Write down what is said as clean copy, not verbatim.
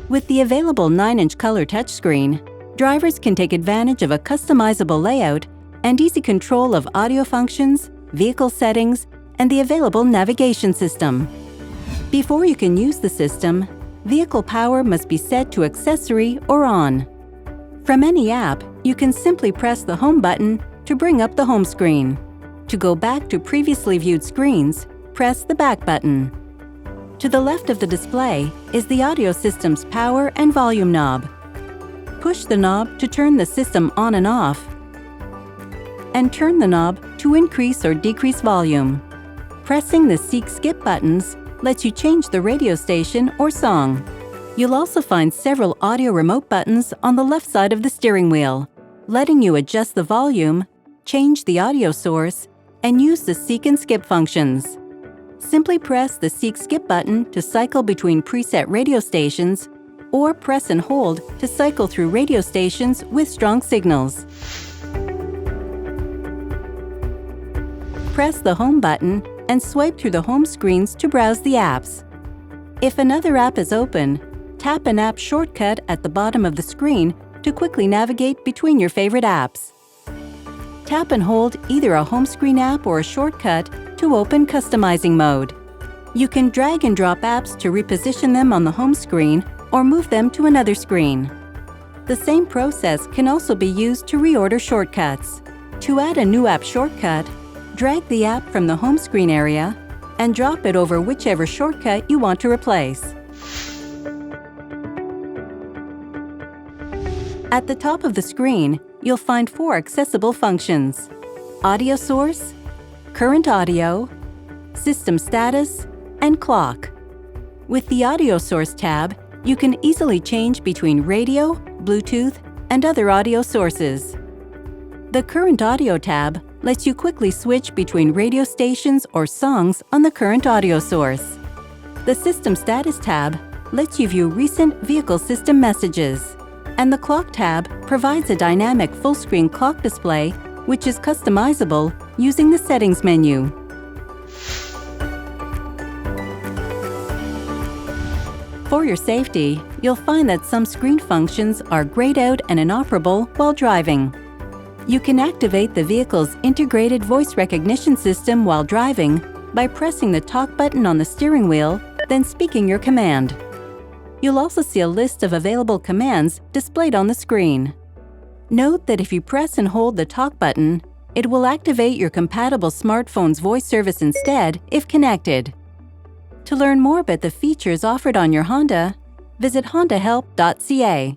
With the available 9-inch color touchscreen, drivers can take advantage of a customizable layout and easy control of audio functions, vehicle settings, and the available navigation system. Before you can use the system, vehicle power must be set to accessory or on. From any app, you can simply press the Home button to bring up the home screen. To go back to previously viewed screens, press the Back button. To the left of the display is the audio system's power and volume knob. Push the knob to turn the system on and off, and turn the knob to increase or decrease volume. Pressing the Seek/Skip buttons lets you change the radio station or song. You'll also find several audio remote buttons on the left side of the steering wheel, letting you adjust the volume, change the audio source, and use the Seek and Skip functions. Simply press the Seek/Skip button to cycle between preset radio stations, or press and hold to cycle through radio stations with strong signals. Press the Home button and swipe through the home screens to browse the apps. If another app is open, tap an app shortcut at the bottom of the screen to quickly navigate between your favorite apps. Tap and hold either a home screen app or a shortcut to open customizing mode. You can drag and drop apps to reposition them on the home screen or move them to another screen. The same process can also be used to reorder shortcuts. To add a new app shortcut, drag the app from the home screen area and drop it over whichever shortcut you want to replace. At the top of the screen, you'll find 4 accessible functions: audio source, current audio, system status, and clock. With the audio source tab, you can easily change between radio, Bluetooth, and other audio sources. The current audio tab lets you quickly switch between radio stations or songs on the current audio source. The System Status tab lets you view recent vehicle system messages. And the Clock tab provides a dynamic full-screen clock display, which is customizable using the Settings menu. For your safety, you'll find that some screen functions are grayed out and inoperable while driving. You can activate the vehicle's integrated voice recognition system while driving by pressing the Talk button on the steering wheel, then speaking your command. You'll also see a list of available commands displayed on the screen. Note that if you press and hold the Talk button, it will activate your compatible smartphone's voice service instead if connected. To learn more about the features offered on your Honda, visit hondahelp.ca.